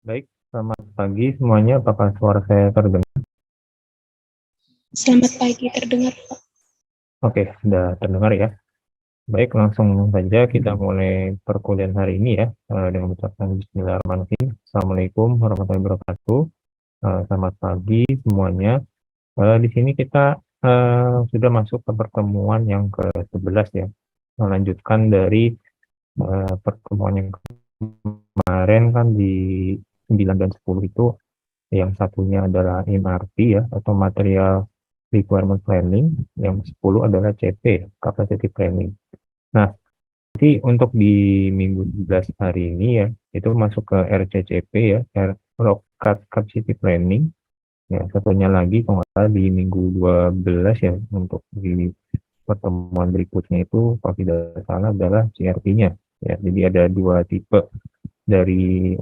Baik, selamat pagi semuanya. Apakah suara saya terdengar? Selamat pagi, terdengar Pak. Oke, sudah terdengar ya. Baik, langsung saja kita mulai perkuliahan hari ini ya, dengan mengucapkan Bismillahirrahmanirrahim. Assalamualaikum warahmatullahi wabarakatuh. Selamat pagi semuanya. Di sini kita sudah masuk ke pertemuan yang ke-11 ya, melanjutkan dari pertemuan yang kemarin kan di 9 dan 10 itu. Yang satunya adalah MRP ya, atau Material Requirement Planning. Yang 10 adalah CP, Capacity Planning. Nah, jadi untuk di minggu 11 hari ini ya, itu masuk ke RCCP ya, Rocket Capacity Planning. Ya, satunya lagi kalau nggak salah di minggu 12 ya, untuk di pertemuan berikutnya itu kalau tidak salah adalah CRP-nya. Ya, jadi ada dua tipe dari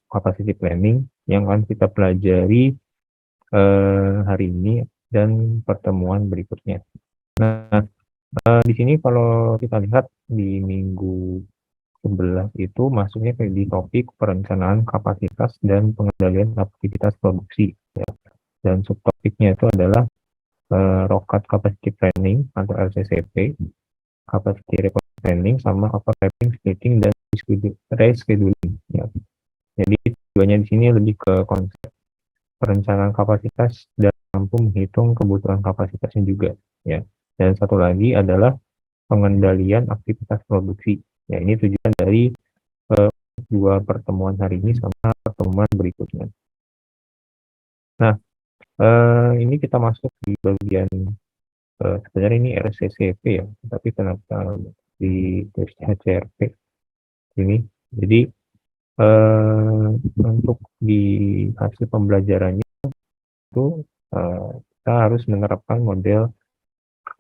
capacity planning yang akan kita pelajari hari ini dan pertemuan berikutnya. Nah, di sini kalau kita lihat di minggu 11 itu masuknya di topik perencanaan kapasitas dan pengendalian aktivitas produksi ya. Dan subtopiknya itu adalah Rocket Capacity Planning atau LCCP, Capacity Requirement Planning, sama Overlapping Splitting dan Rescheduling ya. Jadi tujuannya di sini lebih ke konsep perencanaan kapasitas dan mampu menghitung kebutuhan kapasitasnya juga ya. Dan satu lagi adalah pengendalian aktivitas produksi. Ya, ini tujuan dari dua pertemuan hari ini sama pertemuan berikutnya. Nah, ini kita masuk di bagian sebenarnya ini RCCP ya, tapi kenapa di HCRP ini? Jadi untuk di hasil pembelajarannya itu kita harus menerapkan model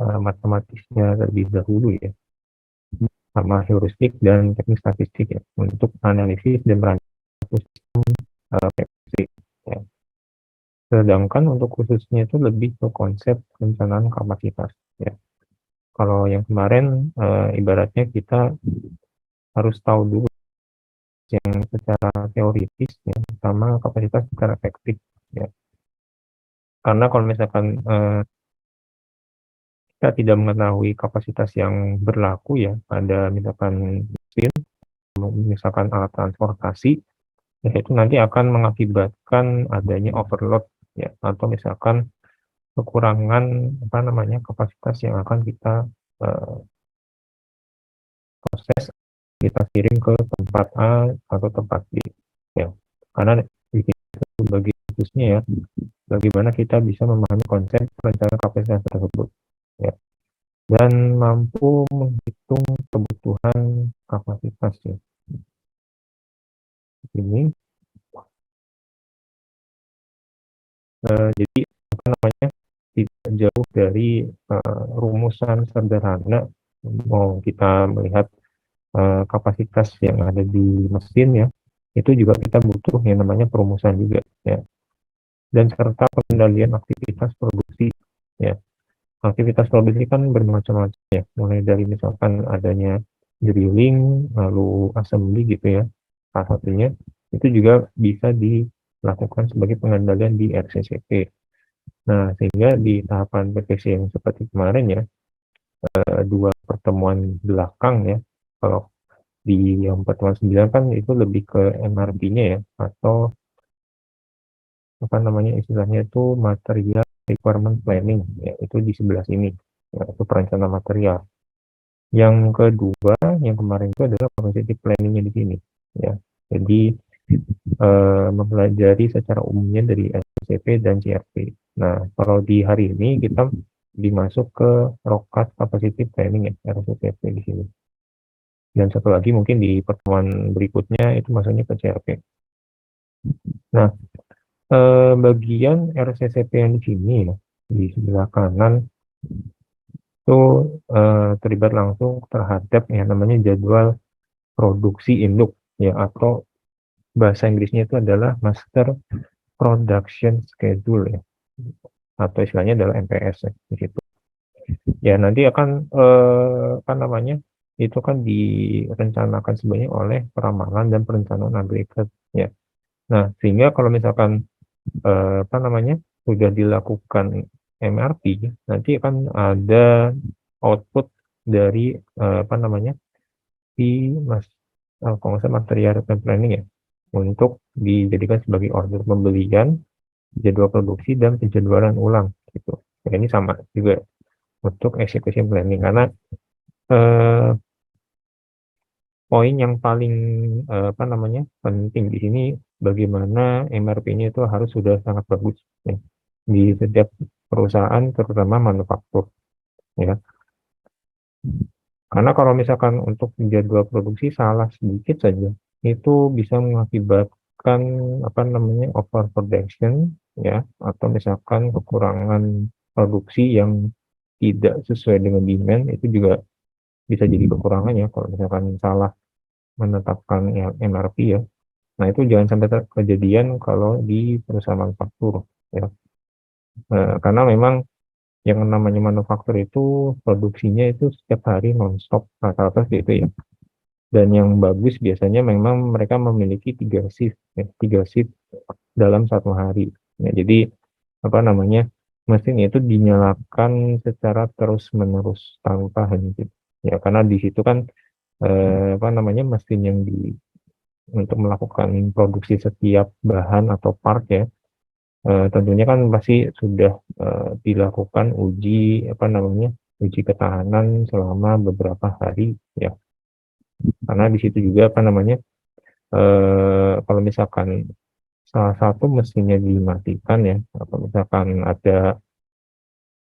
matematisnya terlebih dahulu ya, sama heuristik dan teknik statistik ya, untuk analisis dan merancang sistem PPC ya. Sedangkan untuk khususnya itu lebih ke konsep perencanaan kapasitas ya. Kalau yang kemarin ibaratnya kita harus tahu dulu yang secara teoritis ya, sama kapasitas secara efektif ya. Karena kalau misalkan kita tidak mengetahui kapasitas yang berlaku ya, ada misalkan mesin, misalkan alat transportasi, ya itu nanti akan mengakibatkan adanya overload ya, atau misalkan kekurangan kapasitas yang akan kita proses, kita kirim ke tempat A atau tempat B ya. Karena di sini bagi khususnya ya, bagaimana kita bisa memahami konsep perencanaan kapasitas tersebut ya, dan mampu menghitung kebutuhan kapasitas ya. Ini jadi tidak jauh dari rumusan sederhana. Mau kita melihat kapasitas yang ada di mesin ya, itu juga kita butuh yang namanya perumusan juga ya, dan serta pengendalian aktivitas produksi ya. Aktivitas produksi kan bermacam-macam ya, mulai dari misalkan adanya drilling, lalu assembly gitu ya, salah satunya itu juga bisa dilakukan sebagai pengendalian di RCCP. Nah, sehingga di tahapan PPC yang seperti kemarin ya, dua pertemuan belakang ya, kalau di yang pertemuan 9 kan itu lebih ke MRP-nya ya, atau istilahnya itu Material Requirement Planning ya, itu di sebelah sini ya, itu perencanaan material. Yang kedua yang kemarin itu adalah capacity planning-nya di sini ya. Jadi mempelajari secara umumnya dari SCP dan CRP. Nah, kalau di hari ini kita dimasuk ke Rocket Capacity Planning ya, RCCP di sini. Dan satu lagi mungkin di pertemuan berikutnya itu masuknya ke CRP. Nah, bagian RCCP yang di sini ya, di sebelah kanan itu terlibat langsung terhadap yang namanya jadwal produksi induk ya, atau bahasa Inggrisnya itu adalah Master Production Schedule ya, atau istilahnya adalah MPS ya, di situ. Ya nanti akan itu kan direncanakan sebenarnya oleh peramalan dan perencanaan agregat ya. Nah, sehingga kalau misalkan sudah dilakukan MRP, nanti akan ada output dari si mas kalau nggak salah material planning ya, untuk dijadikan sebagai order pembelian, jadwal produksi dan penjadwalan ulang gitu. Ya, ini sama juga untuk execution planning, karena eh, poin yang paling penting di sini bagaimana MRP-nya itu harus sudah sangat bagus ya, di setiap perusahaan terutama manufaktur ya. Karena kalau misalkan untuk jadwal produksi salah sedikit saja itu bisa mengakibatkan overproduction ya, atau misalkan kekurangan produksi yang tidak sesuai dengan demand, itu juga bisa jadi kekurangan ya kalau misalkan salah menetapkan MRP ya. Nah, itu jangan sampai kejadian kalau di perusahaan manufaktur ya. Karena memang yang namanya manufaktur itu produksinya itu setiap hari non-stop rata-rata seperti itu ya. Dan yang bagus biasanya memang mereka memiliki 3 shift ya, 3 shift dalam satu hari. Ya, jadi mesin itu dinyalakan secara terus-menerus tanpa henti. Ya, karena di situ kan mesin yang untuk melakukan produksi setiap bahan atau part ya, tentunya kan pasti sudah dilakukan uji ketahanan selama beberapa hari ya. Karena di situ juga kalau misalkan salah satu mesinnya dimatikan ya, atau misalkan ada,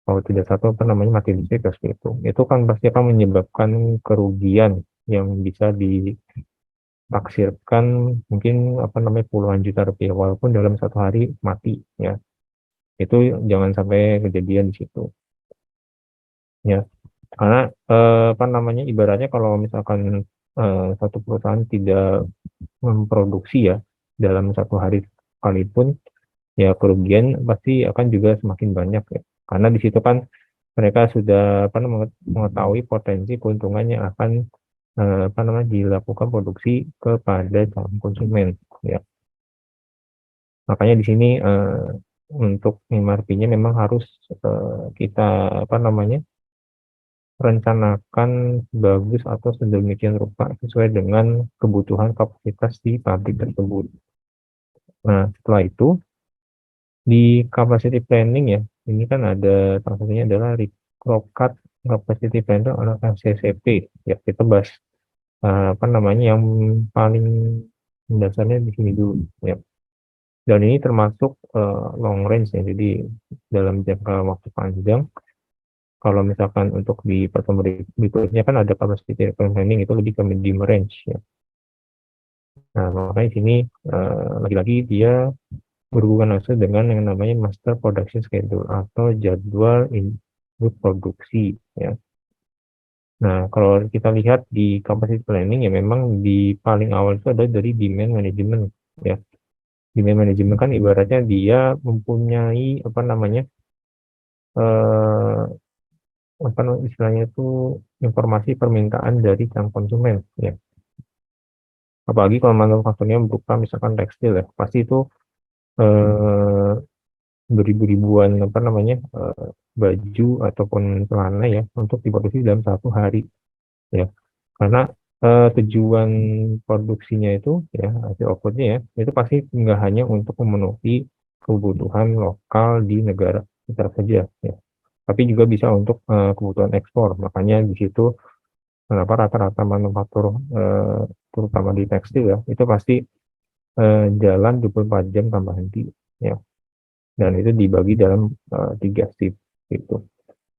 kalau tidak satu mati listrik seperti itu kan pasti akan menyebabkan kerugian yang bisa ditaksirkan mungkin puluhan juta rupiah walaupun dalam satu hari mati ya. Itu jangan sampai kejadian di situ ya. Karena ibaratnya kalau misalkan satu perusahaan tidak memproduksi ya dalam satu hari sekalipun, ya kerugian pasti akan juga semakin banyak ya. Karena di situ kan mereka sudah mengetahui potensi keuntungan yang akan dilakukan produksi kepada calon konsumen ya. Makanya di sini untuk MRP-nya memang harus kita rencanakan bagus atau sedemikian rupa sesuai dengan kebutuhan kapasitas di pabrik tersebut. Nah, setelah itu di capacity planning ya, ini kan ada salah satunya adalah Recrocat Capacity Planning atau CCP. Ya, kita bahas yang paling mendasarnya di sini dulu ya. Dan ini termasuk long range ya, jadi dalam jangka waktu panjang. Kalau misalkan untuk di pertemuan berikutnya kan ada capacity planning, itu lebih ke medium range ya. Nah, makanya di sini lagi-lagi dia berhubungan langsung dengan yang namanya master production schedule atau jadwal induk produksi ya. Nah, kalau kita lihat di capacity planning ya, memang di paling awal itu ada dari demand management ya. Demand management kan ibaratnya dia mempunyai eh, istilahnya itu informasi permintaan dari sang konsumen ya. Apalagi kalau manufakturnya berupa misalkan tekstil ya, pasti itu eh, beribu-ribuan baju ataupun celana ya untuk diproduksi dalam satu hari ya. Karena tujuan produksinya itu ya, hasil outputnya ya, itu pasti nggak hanya untuk memenuhi kebutuhan lokal di negara kita saja ya, tapi juga bisa untuk kebutuhan ekspor. Makanya di situ kenapa rata-rata manufaktur terutama di tekstil ya, itu pasti jalan 24 jam tanpa henti ya, dan itu dibagi dalam 3 shift gitu.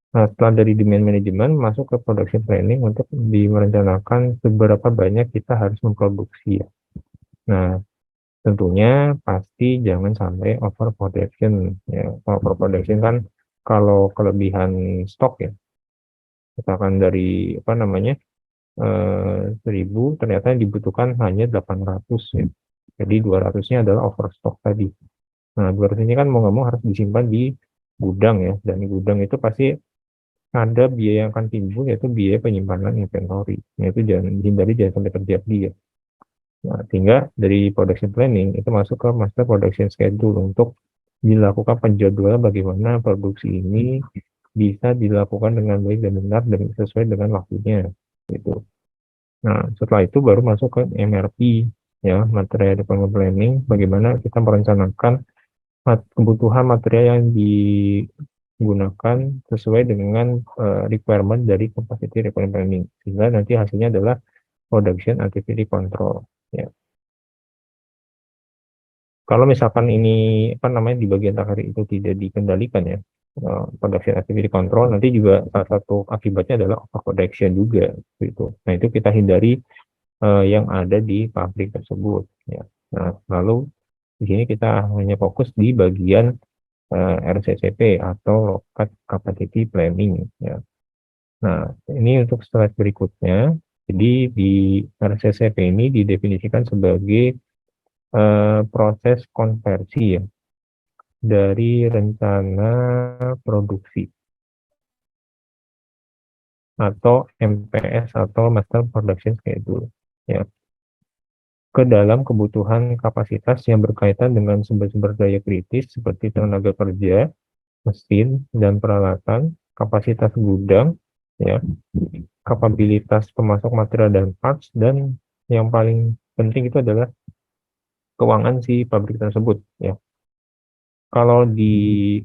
Nah, setelah dari demand management masuk ke production planning untuk merencanakan seberapa banyak kita harus memproduksi ya. Nah, tentunya pasti jangan sampai overproduction ya. Overproduction kan kalau kelebihan stok ya, misalkan dari 1000 ternyata yang dibutuhkan hanya 800 ya. Jadi 200-nya adalah overstock tadi. Nah, 200 ini kan mau nggak mau harus disimpan di gudang ya, dan di gudang itu pasti ada biaya yang akan timbul, yaitu biaya penyimpanan inventory. Nah, itu jangan dihindari, jangan sampai terjadi ya. Nah, sehingga dari production planning itu masuk ke master production schedule untuk dilakukan penjadwalan bagaimana produksi ini bisa dilakukan dengan baik dan benar dan sesuai dengan waktunya gitu. Nah, setelah itu baru masuk ke MRP ya, material requirement planning, bagaimana kita merencanakan kebutuhan material yang digunakan sesuai dengan requirement dari capacity requirement planning, sehingga nanti hasilnya adalah production activity control ya. Kalau misalkan ini apa namanya di bagian terakhir itu tidak dikendalikan ya, production activity control, nanti juga salah satu akibatnya adalah overproduction juga gitu. Nah, itu kita hindari yang ada di pabrik tersebut ya. Nah, lalu di sini kita hanya fokus di bagian RCCP atau Local Capacity Planning ya. Nah, ini untuk slide berikutnya. Jadi di RCCP ini didefinisikan sebagai proses konversi ya dari rencana produksi atau MPS atau Master Production Schedule ya, ke dalam kebutuhan kapasitas yang berkaitan dengan sumber-sumber daya kritis seperti tenaga kerja, mesin, dan peralatan, kapasitas gudang, ya, kapabilitas pemasok material dan parts, dan yang paling penting itu adalah keuangan si pabrik tersebut. Ya, kalau di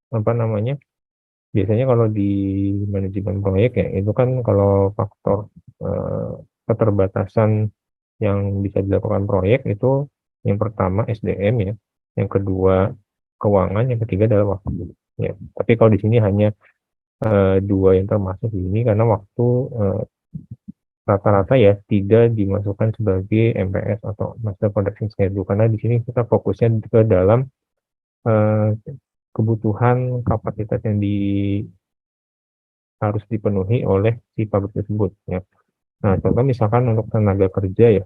apa namanya, biasanya kalau di manajemen proyek ya itu kan kalau faktor eh, keterbatasan yang bisa dilakukan proyek itu yang pertama SDM ya, yang kedua keuangan, yang ketiga adalah waktu. Ya, tapi kalau di sini hanya dua yang termasuk di sini karena waktu rata-rata ya tidak dimasukkan sebagai MPS atau Master Production Schedule karena di sini kita fokusnya ke dalam eh, kebutuhan kapasitas yang harus dipenuhi oleh si pabrik tersebut ya. Nah, contoh misalkan untuk tenaga kerja ya,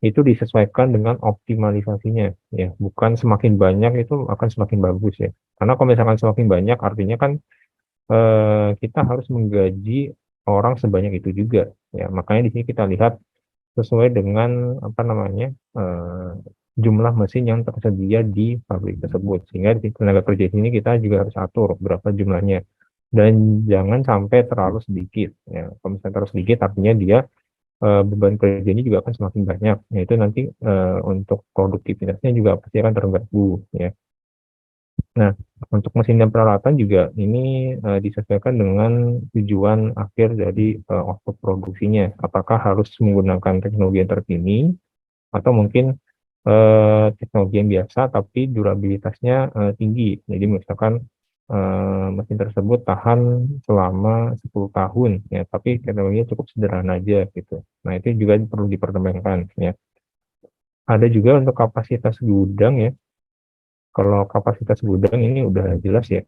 itu disesuaikan dengan optimalisasinya ya, bukan semakin banyak itu akan semakin bagus ya. Karena kalau misalkan semakin banyak artinya kan kita harus menggaji orang sebanyak itu juga ya. Makanya di sini kita lihat sesuai dengan apa namanya jumlah mesin yang tersedia di pabrik tersebut, sehingga di tenaga kerja ini kita juga harus atur berapa jumlahnya dan jangan sampai terlalu sedikit ya. Kalau misalnya terlalu sedikit artinya dia beban kerjanya juga akan semakin banyak, yaitu nanti untuk produktivitasnya juga pasti akan terganggu ya. Nah, untuk mesin dan peralatan juga ini disesuaikan dengan tujuan akhir dari output produksinya. Apakah harus menggunakan teknologi yang terkini atau mungkin teknologi yang biasa tapi durabilitasnya tinggi. Jadi misalkan mesin tersebut tahan selama 10 tahun ya, tapi teknologinya cukup sederhana aja gitu. Nah, itu juga perlu dipertimbangkan ya. Ada juga untuk kapasitas gudang ya. Kalau kapasitas gudang ini udah jelas ya.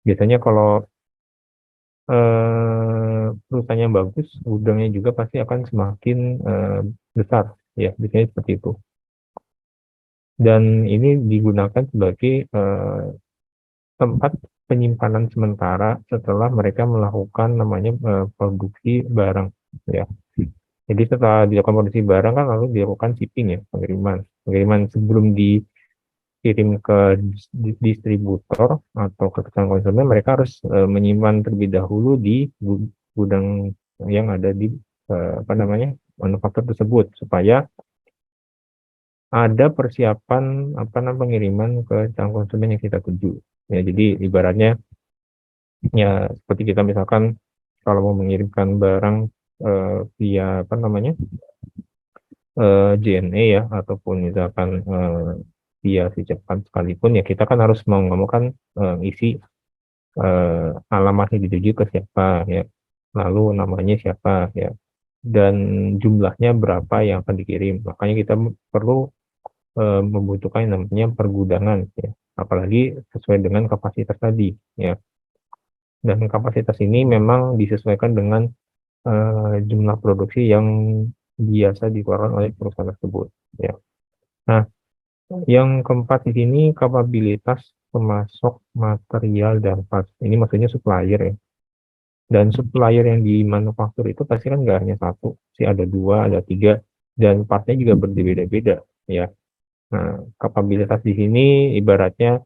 Biasanya kalau perusahaannya bagus, gudangnya juga pasti akan semakin besar ya, biasanya seperti itu. Dan ini digunakan sebagai tempat penyimpanan sementara setelah mereka melakukan namanya produksi barang ya. Jadi setelah dilakukan produksi barang kan lalu dilakukan shipping ya, pengiriman. Pengiriman sebelum dikirim ke distributor atau ke konsumen, mereka harus menyimpan terlebih dahulu di gudang yang ada di apa namanya manufaktur tersebut supaya ada persiapan apa namanya pengiriman ke calon konsumen yang kita tuju. Ya, jadi ibaratnya ya seperti kita misalkan kalau mau mengirimkan barang via apa namanya JNE ya ataupun misalkan via si cepat sekalipun ya kita kan harus mau nggak mau kan isi alamatnya dituju ke siapa ya, lalu namanya siapa ya, dan jumlahnya berapa yang akan dikirim. Makanya kita perlu membutuhkan yang namanya pergudangan ya, apalagi sesuai dengan kapasitas tadi ya. Dan kapasitas ini memang disesuaikan dengan jumlah produksi yang biasa dikeluarkan oleh perusahaan tersebut ya. Nah, yang keempat di sini kapabilitas pemasok material dan parts. Ini maksudnya supplier ya. Dan supplier yang di manufaktur itu pasti kan nggak hanya satu, sih ada dua, ada tiga, dan partnya juga berbeda-beda ya. Nah, kapabilitas di sini ibaratnya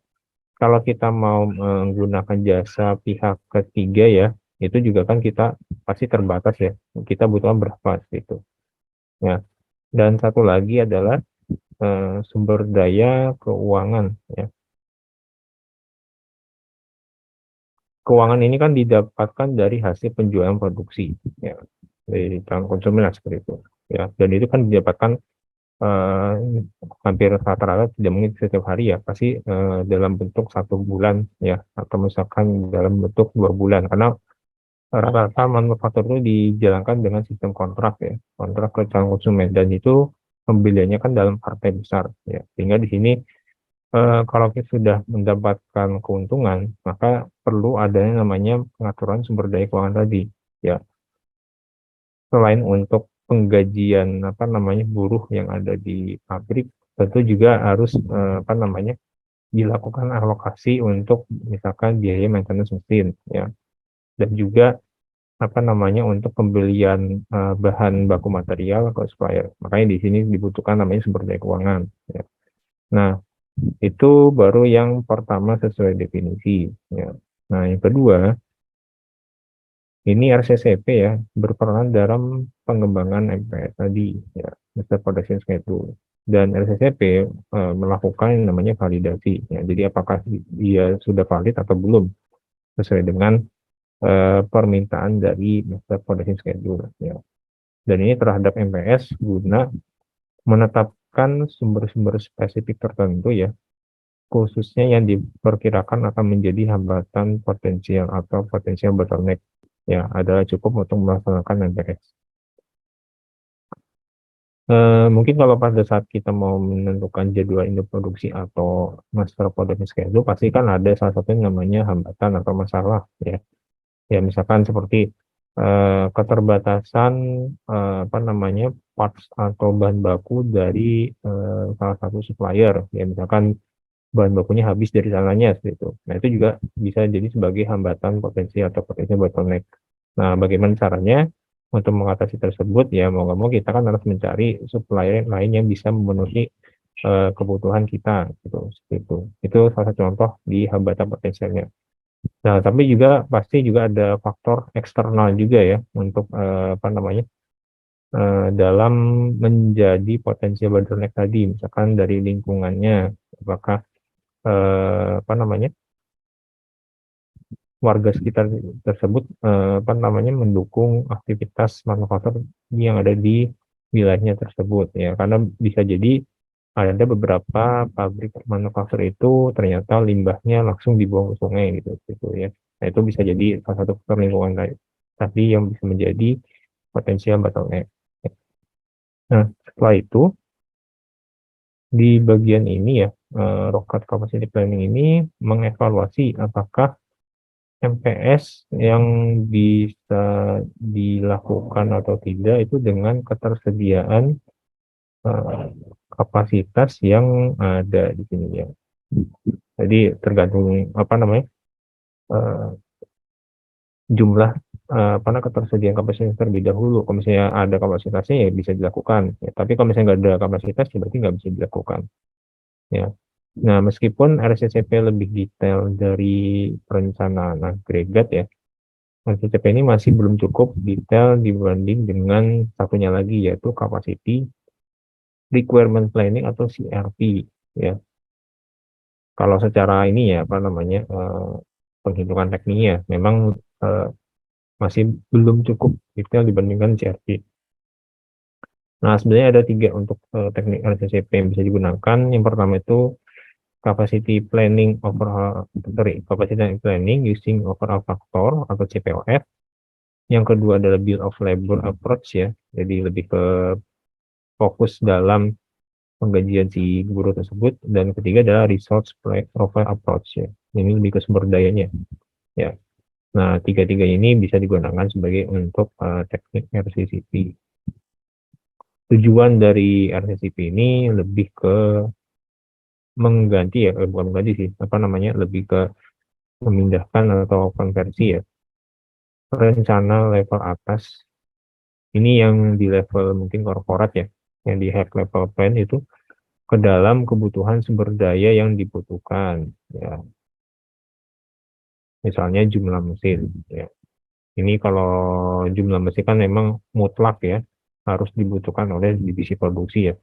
kalau kita mau menggunakan jasa pihak ketiga ya, itu juga kan kita pasti terbatas ya. Kita butuh berapa gitu. Ya. Dan satu lagi adalah sumber daya keuangan ya. Keuangan ini kan didapatkan dari hasil penjualan produksi ya, dari tangan konsumen lah seperti itu ya. Dan itu kan didapatkan eh, hampir rata-rata, tidak mungkin setiap hari ya, pasti dalam bentuk 1 bulan ya, atau misalkan dalam bentuk 2 bulan, karena rata-rata manufaktur itu dijalankan dengan sistem kontrak ya, kontrak ke calon konsumen, dan itu pembeliannya kan dalam partai besar ya, sehingga di sini kalau kita sudah mendapatkan keuntungan, maka perlu adanya namanya pengaturan sumber daya keuangan tadi ya. Selain untuk penggajian apa namanya buruh yang ada di pabrik, tentu juga harus apa namanya dilakukan alokasi untuk misalkan biaya maintenance mesin ya, dan juga apa namanya untuk pembelian bahan baku material ke supplier. Makanya di sini dibutuhkan namanya sumber daya keuangan ya. Nah, itu baru yang pertama sesuai definisi ya. Nah, yang kedua, ini RCCP ya, berperan dalam pengembangan MPS tadi ya, Master Production Schedule. Dan RCCP melakukan yang namanya validasi ya. Jadi apakah dia sudah valid atau belum sesuai dengan permintaan dari Master Production Schedule ya. Dan ini terhadap MPS guna menetapkan sumber-sumber spesifik tertentu ya, khususnya yang diperkirakan akan menjadi hambatan potensial atau potensial bottleneck ya, adalah cukup untuk melaksanakan MPS. Mungkin kalau pada saat kita mau menentukan jadwal induk produksi atau master production schedule, pasti kan ada salah satu yang namanya hambatan atau masalah ya. Ya misalkan seperti keterbatasan apa namanya parts atau bahan baku dari salah satu supplier. Ya misalkan bahan bakunya habis dari sananya seperti itu. Nah, itu juga bisa jadi sebagai hambatan potensi atau potensi bottleneck. Nah, bagaimana caranya untuk mengatasi tersebut? Ya, mau nggak mau kita kan harus mencari supplier lain yang bisa memenuhi kebutuhan kita, gitu. Seperti itu. Itu salah satu contoh di hambatan potensialnya. Nah, tapi juga pasti juga ada faktor eksternal juga ya untuk apa namanya dalam menjadi potensi bottleneck tadi, misalkan dari lingkungannya, apakah apa namanya warga sekitar tersebut apa namanya mendukung aktivitas manufaktur yang ada di wilayahnya tersebut ya, karena bisa jadi ada beberapa pabrik manufaktur itu ternyata limbahnya langsung dibuang ke sungai gitu ya. Nah, itu bisa jadi salah satu faktor lingkungan tadi yang bisa menjadi potensial bottleneck. Nah, setelah itu di bagian ini ya, Rokat Capacity Planning ini mengevaluasi apakah MPS yang bisa dilakukan atau tidak itu dengan ketersediaan eh, kapasitas yang ada di sini ya. Jadi tergantung apa namanya eh, jumlah apa namanya ketersediaan kapasitas terlebih dahulu. Kalau misalnya ada kapasitasnya ya bisa dilakukan. Ya, tapi kalau misalnya nggak ada kapasitas ya berarti nggak bisa dilakukan. Ya. Nah, meskipun RCCP lebih detail dari perencanaan agregat ya, RCCP ini masih belum cukup detail dibanding dengan satunya lagi, yaitu Capacity Requirement Planning atau CRP ya. Kalau secara ini ya apa namanya penghitungan tekniknya memang eh, masih belum cukup detail dibandingkan CRP. Nah, sebenarnya ada 3 untuk teknik RCCP yang bisa digunakan. Yang pertama itu Capacity Planning Capacity Planning using Overall Factor atau CPOF. Yang kedua adalah Bill of Labor Approach ya, jadi lebih ke fokus dalam penggajian si guru tersebut. Dan ketiga adalah Resource Profile Approach ya, ini lebih ke sumber dayanya ya. Nah, tiga-tiga ini bisa digunakan sebagai untuk teknik RCCP. Tujuan dari RCCP ini lebih ke mengganti ya, bukan mengganti sih, apa namanya, lebih ke memindahkan atau konversi ya, rencana level atas, ini yang di level mungkin korporat ya, yang di high level plan itu ke dalam kebutuhan sumber daya yang dibutuhkan, ya. Misalnya jumlah mesin, ya. Ini kalau jumlah mesin kan memang mutlak ya, harus dibutuhkan oleh divisi produksi ya.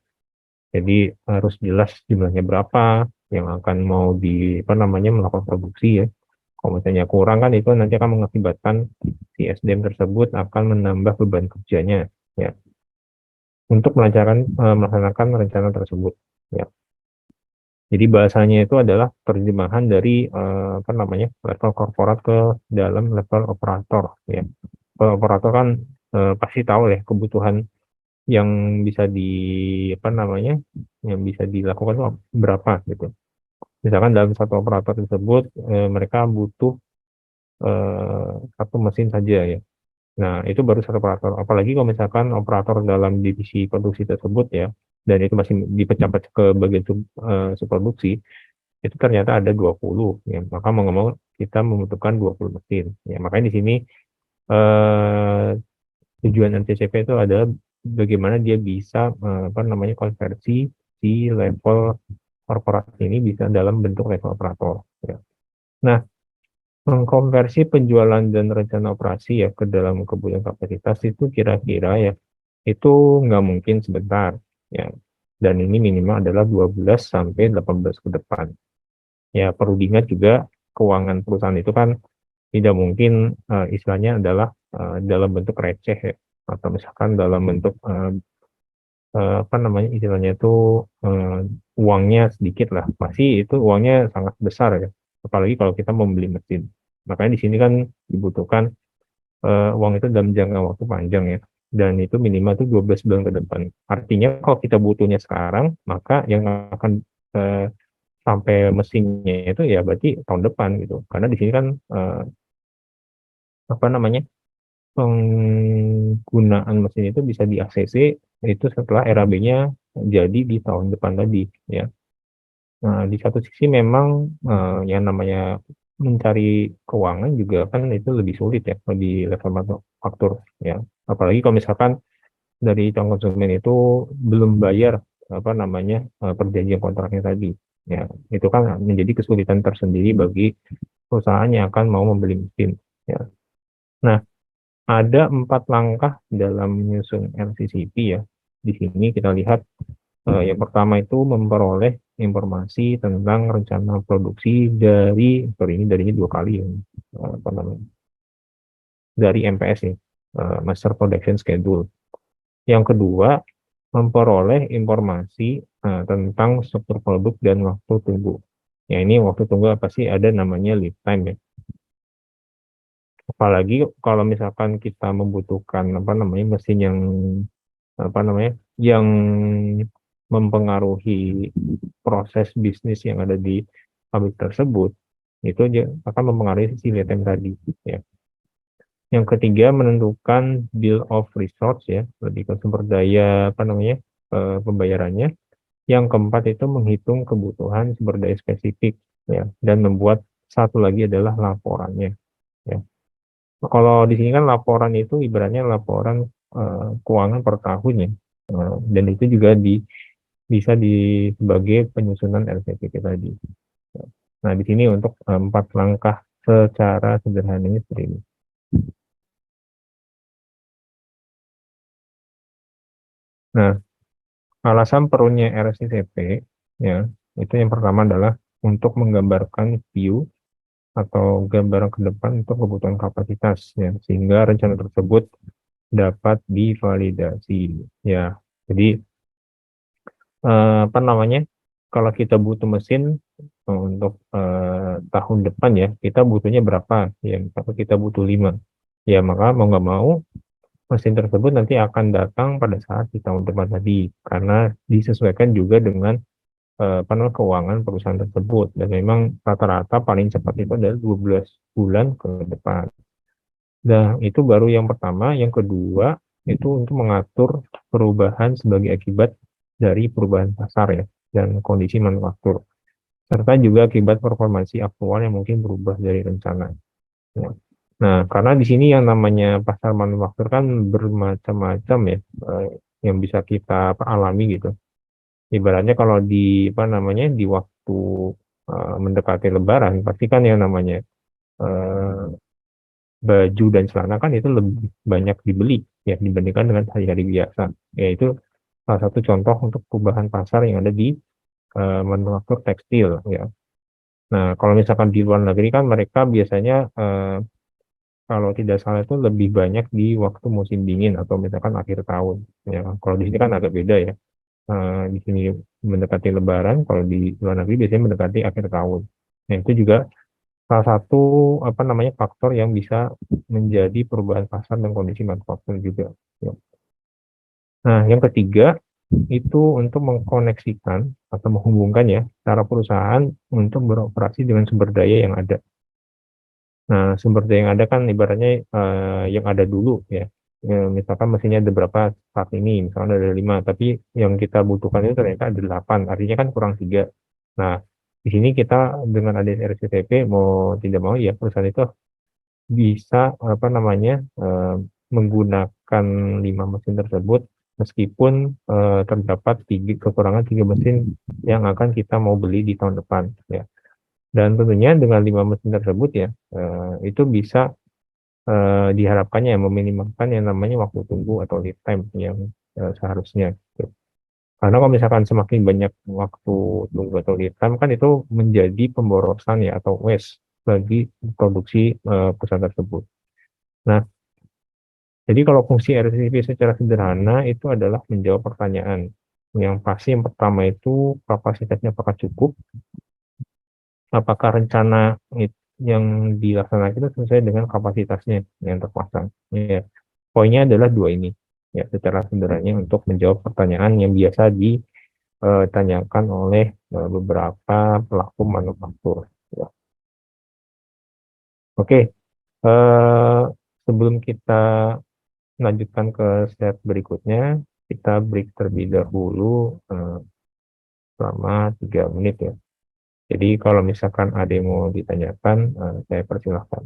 Jadi harus jelas jumlahnya berapa yang akan mau melakukan produksi ya. Kalau misalnya kurang kan itu nanti akan mengakibatkan si SDM tersebut akan menambah beban kerjanya ya untuk melaksanakan rencana tersebut ya. Jadi bahasanya itu adalah terjemahan dari level korporat ke dalam level operator ya. Kalau operator kan pasti tahu ya kebutuhan yang bisa yang bisa dilakukan itu berapa gitu. Misalkan dalam satu operator tersebut mereka butuh satu mesin saja ya. Nah, itu baru satu operator. Apalagi kalau misalkan operator dalam divisi produksi tersebut ya, dan itu masih dipecah-pecah ke bagian subproduksi, itu ternyata ada 20 ya. Maka mau nggak mau kita membutuhkan 20 mesin. Ya, makanya di sini eh, tujuan NTCP itu adalah bagaimana dia bisa konversi si level korporasi ini bisa dalam bentuk level operator ya. Nah, mengkonversi penjualan dan rencana operasi ya ke dalam kebutuhan kapasitas itu kira-kira ya itu nggak mungkin sebentar ya. Dan ini minimal adalah 12 sampai 18 ke depan. Ya perlu diingat juga keuangan perusahaan itu kan tidak mungkin istilahnya adalah dalam bentuk receh ya, atau misalkan dalam bentuk istilahnya itu uangnya sedikit lah, pasti itu uangnya sangat besar ya, apalagi kalau kita membeli mesin. Makanya di sini kan dibutuhkan uang itu dalam jangka waktu panjang ya, dan itu minimal itu 12 bulan ke depan. Artinya kalau kita butuhnya sekarang, maka yang akan sampai mesinnya itu ya berarti tahun depan gitu, karena di sini kan apa namanya penggunaan mesin itu bisa di ACC itu setelah RAB-nya jadi di tahun depan tadi ya. Nah, di satu sisi memang yang namanya mencari keuangan juga kan itu lebih sulit ya di level manufaktur ya. Apalagi kalau misalkan dari calon konsumen itu belum bayar perjanjian kontraknya tadi. Ya, itu kan menjadi kesulitan tersendiri bagi perusahaan yang akan mau membeli mesin ya. Nah, ada 4 langkah dalam menyusun LCCP ya. Di sini kita lihat yang pertama itu memperoleh informasi tentang rencana produksi darinya 2 kali ya, dari MPS ya, Master Production Schedule. Yang kedua, memperoleh informasi tentang struktur produk dan waktu tunggu. Ya ini waktu tunggu apa sih? Ada namanya lead time ya. Apalagi kalau misalkan kita membutuhkan mesin yang mempengaruhi proses bisnis yang ada di pabrik tersebut, itu akan mempengaruhi si lead time tadi ya. Yang ketiga, menentukan bill of resource ya, lebih ke sumber daya pembayarannya. Yang keempat itu menghitung kebutuhan sumber daya spesifik ya, dan membuat satu lagi adalah laporannya ya. Kalau di sini kan laporan itu ibaratnya laporan keuangan per tahun ya, dan itu juga bisa sebagai penyusunan LCPK tadi. Nah, di sini untuk 4 langkah secara sederhananya seperti ini. Nah, alasan perlunya RSCP ya, itu yang pertama adalah untuk menggambarkan view atau gambaran ke depan untuk kebutuhan kapasitas ya, sehingga rencana tersebut dapat divalidasi ya. Jadi kalau kita butuh mesin untuk tahun depan ya, kita butuhnya berapa ya, misalnya kita butuh 5 ya, maka mau nggak mau mesin tersebut nanti akan datang pada saat di tahun depan tadi, karena disesuaikan juga dengan keuangan perusahaan tersebut, dan memang rata-rata paling cepat itu adalah 12 bulan ke depan. Nah, itu baru yang pertama. Yang kedua, itu untuk mengatur perubahan sebagai akibat dari perubahan pasar ya, dan kondisi manufaktur. Serta juga akibat performansi aktual yang mungkin berubah dari rencana. Ya. Nah, karena di sini yang namanya pasar manufaktur kan bermacam-macam ya, yang bisa kita alami gitu. Ibaratnya kalau di apa namanya di waktu mendekati Lebaran, pasti kan yang namanya eh, baju dan celana kan itu lebih banyak dibeli ya dibandingkan dengan hari-hari biasa. Yaitu salah satu contoh untuk perubahan pasar yang ada di manufaktur tekstil ya. Nah, kalau misalkan di luar negeri kan mereka biasanya kalau tidak salah itu lebih banyak di waktu musim dingin atau misalkan akhir tahun. Ya, kalau di sini kan agak beda ya. Di sini mendekati Lebaran, kalau di luar negeri biasanya mendekati akhir tahun. Nah, itu juga salah satu apa namanya faktor yang bisa menjadi perubahan pasar dan kondisi manufaktur juga. Ya. Nah, yang ketiga itu untuk mengkoneksikan atau menghubungkan ya cara perusahaan untuk beroperasi dengan sumber daya yang ada. Nah, sumber daya yang ada kan ibaratnya yang ada dulu ya. Misalkan mesinnya ada berapa saat ini, misalkan ada 5, tapi yang kita butuhkan itu ternyata ada 8, artinya kan kurang 3. Nah, di sini kita dengan adanya RCTP mau tidak mau ya perusahaan itu bisa apa namanya menggunakan 5 mesin tersebut meskipun terdapat kekurangan 3 mesin yang akan kita mau beli di tahun depan ya. Dan tentunya dengan 5 mesin tersebut ya itu bisa diharapkannya ya meminimalkan yang namanya waktu tunggu atau lead time yang seharusnya gitu. Karena kalau misalkan semakin banyak waktu tunggu atau lead time kan itu menjadi pemborosan ya atau waste bagi produksi perusahaan tersebut. Nah, jadi kalau fungsi RCTP secara sederhana itu adalah menjawab pertanyaan. Yang pasti yang pertama itu kapasitasnya apakah cukup, apakah rencana yang dilaksanakan itu sesuai dengan kapasitasnya yang terpasang. Ya. Poinnya adalah dua ini. Ya, secara sederhananya untuk menjawab pertanyaan yang biasa ditanyakan oleh beberapa pelaku manufaktur. Ya. Oke, eh, sebelum kita lanjutkan ke step berikutnya, kita break terlebih dahulu selama 3 menit ya. Jadi kalau misalkan ada yang mau ditanyakan, saya persilahkan.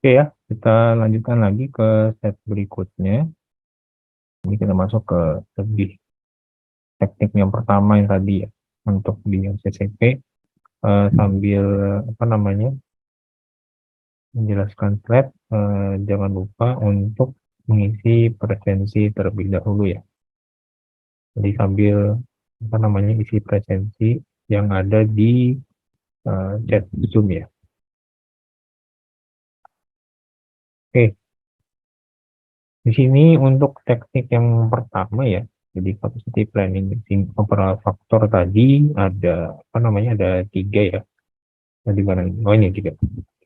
Oke ya, kita lanjutkan lagi ke step berikutnya. Ini kita masuk ke lebih teknik yang pertama yang tadi ya, untuk di CCP, sambil apa namanya menjelaskan slide, jangan lupa untuk mengisi presensi terlebih dahulu ya. Jadi sambil apa namanya isi presensi yang ada di chat Zoom ya. Oke, di sini untuk teknik yang pertama ya. Jadi capacity planning using overall factor tadi ada apa namanya ada 3 ya. Tadi mana? Oh ini 3.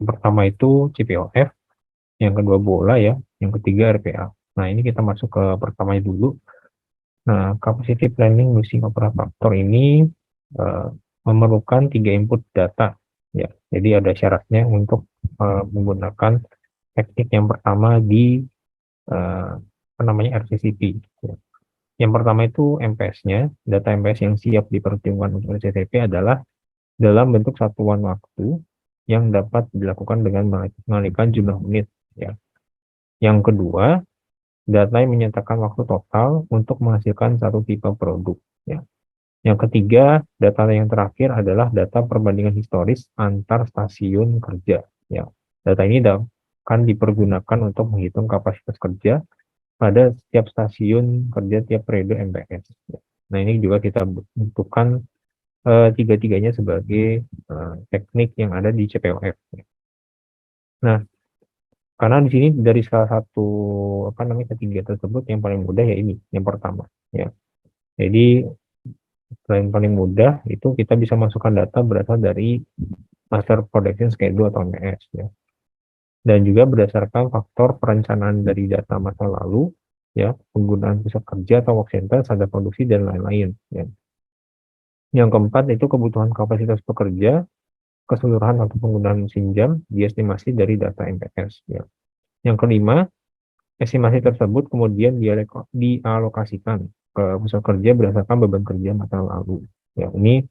Yang pertama itu CPOF, yang kedua bola ya, yang ketiga RPA. Nah ini kita masuk ke pertamanya dulu. Nah, capacity planning using opera factor ini uh, memerlukan 3 input data. Ya, jadi ada syaratnya untuk menggunakan teknik yang pertama di apa namanya RCCP. Ya. Yang pertama itu MPS-nya, data MPS yang siap diperhitungkan untuk RCCP adalah dalam bentuk satuan waktu yang dapat dilakukan dengan mengalihkan jumlah unit. Ya. Yang kedua, data yang menyatakan waktu total untuk menghasilkan satu tipe produk. Ya. Yang ketiga, data yang terakhir adalah data perbandingan historis antar stasiun kerja. Ya. Data ini akan dipergunakan untuk menghitung kapasitas kerja pada setiap stasiun kerja tiap periode MPS. Ya. Nah, ini juga kita butuhkan tiga-tiganya sebagai teknik yang ada di CPOF. Nah, karena di sini dari salah satu apa namanya ketiga tersebut yang paling mudah ya ini, yang pertama. Ya. Jadi selain paling mudah itu kita bisa masukkan data berasal dari Master Production Schedule atau MS ya. Dan juga berdasarkan faktor perencanaan dari data masa lalu ya, penggunaan pusat kerja atau work center, standar produksi dan lain-lain ya. Yang keempat itu kebutuhan kapasitas pekerja, keseluruhan atau penggunaan mesin jam diestimasi dari data MPS ya. Yang kelima, estimasi tersebut kemudian dialokasikan ke pusat kerja berdasarkan beban kerja masa lalu. Ya, ini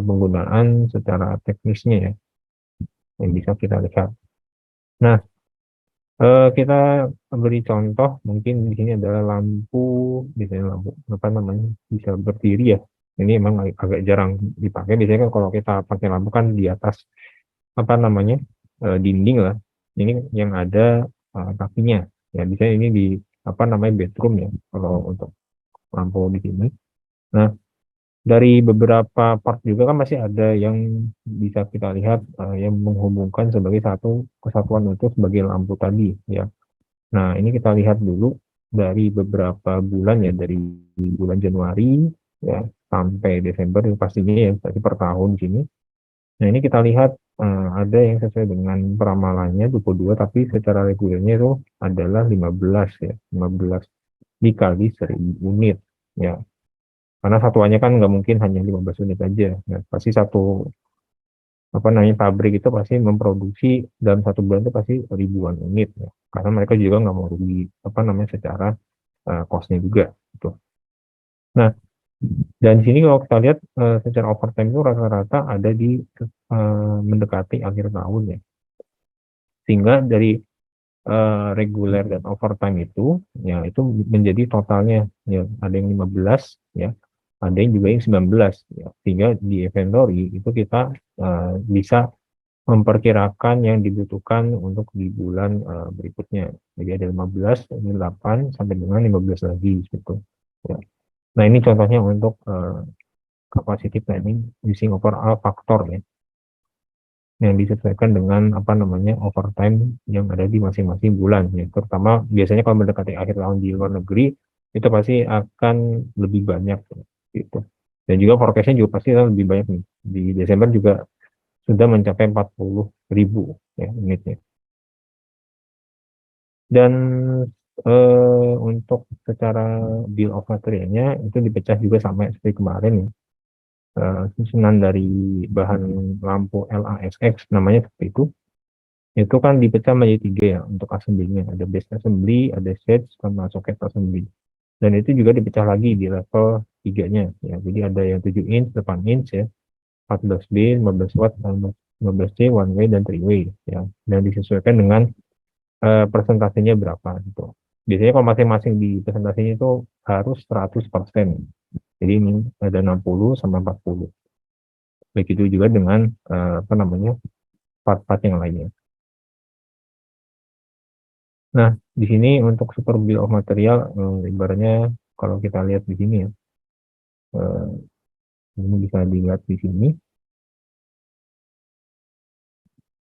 penggunaan secara teknisnya ya, yang bisa kita lihat. Nah, kita beri contoh, mungkin di sini adalah lampu, biasanya lampu apa namanya bisa berdiri ya. Ini memang agak jarang dipakai. Biasanya kan kalau kita pakai lampu kan di atas apa namanya dinding lah. Ini yang ada kakinya. Ya, biasanya ini di apa namanya bedroom ya kalau untuk lampu di sini. Nah, dari beberapa part juga kan masih ada yang bisa kita lihat yang menghubungkan sebagai satu kesatuan utuh sebagai lampu tadi ya. Nah, ini kita lihat dulu dari beberapa bulan ya, dari bulan Januari ya sampai Desember pastinya ya tadi per tahun di sini. Nah, ini kita lihat ada yang sesuai dengan peramalannya 22 tapi secara regulernya itu adalah 15 ya, 15 dikali 1000 unit ya. Karena satuannya kan nggak mungkin hanya 15 unit aja. Ya, pasti satu apa namanya pabrik itu pasti memproduksi dalam satu bulan itu pasti ribuan unit ya. Karena mereka juga nggak mau rugi apa namanya secara cost-nya juga gitu. Nah, dan di sini kalau kita lihat secara overtime itu rata-rata ada di mendekati akhir tahun ya. Sehingga dari reguler dan overtime itu ya itu menjadi totalnya ya ada yang 15 ya, ada yang juga yang 19 ya. Sehingga di inventory itu kita bisa memperkirakan yang dibutuhkan untuk di bulan berikutnya. Jadi ada 15, ini 8 sampai dengan 15 lagi gitu. Ya. Nah, ini contohnya untuk capacity planning using overall factor ya, yang disesuaikan dengan apa namanya overtime yang ada di masing-masing bulan ya. Terutama biasanya kalau mendekati akhir tahun di luar negeri itu pasti akan lebih banyak gitu. Dan juga forecastnya juga pasti akan lebih banyak nih. Di Desember juga sudah mencapai 40.000 ya unitnya. Dan untuk secara bill of materialnya itu dipecah juga sama seperti kemarin ya. Susunan dari bahan lampu LASX namanya seperti itu kan dipecah menjadi 3 ya untuk assembly-nya. Ada base assembly, ada shades, sama socket assembly. Dan itu juga dipecah lagi di level 3-nya ya. Jadi ada yang 7 inch, 8 inch ya, 14 bin, 15 watt, 15C, one way, dan three way ya. Dan disesuaikan dengan persentasenya berapa gitu. Biasanya kalau masing-masing di presentasinya itu harus 100%. Jadi ini ada 60 sama 40. Begitu juga dengan apa namanya part-part yang lainnya. Nah, di sini untuk super bill of material, ibaratnya kalau kita lihat di sini ya, ini bisa dilihat di sini.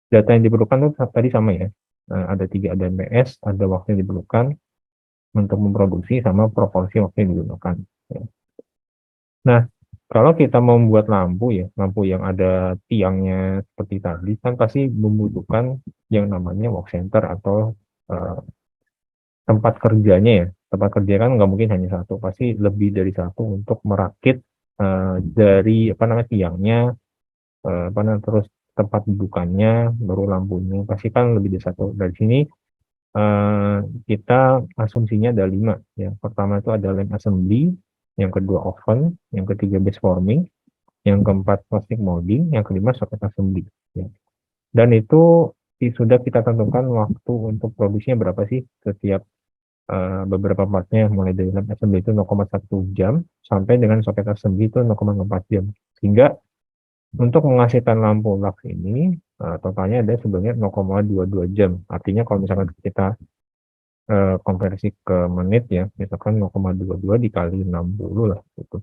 Data yang diperlukan itu tadi sama ya. Ada 3, ada MS, ada waktu yang diperlukan untuk memproduksi, sama proporsi waktu yang digunakan. Ya. Nah, kalau kita mau membuat lampu ya, lampu yang ada tiangnya seperti tadi, kan pasti membutuhkan yang namanya work center atau tempat kerjanya ya. Tempat kerja kan nggak mungkin hanya satu, pasti lebih dari satu untuk merakit dari apa namanya tiangnya, apa namanya terus tempat dudukannya, baru lampunya, pasti kan lebih dari satu. Dari sini kita asumsinya ada 5 ya. Pertama itu ada lamp assembly, yang kedua oven, yang ketiga base forming, yang keempat plastic molding, yang kelima socket assembly ya. Dan itu sudah kita tentukan waktu untuk produksinya berapa sih setiap beberapa partnya, mulai dari lamp assembly itu 0,1 jam sampai dengan socket assembly itu 0,4 jam. Sehingga untuk menghasilkan lampu lux ini totalnya ada sebenarnya 0,22 jam. Artinya kalau misalkan kita konversi ke menit ya, misalkan 0,22 dikali 60 lah gitu.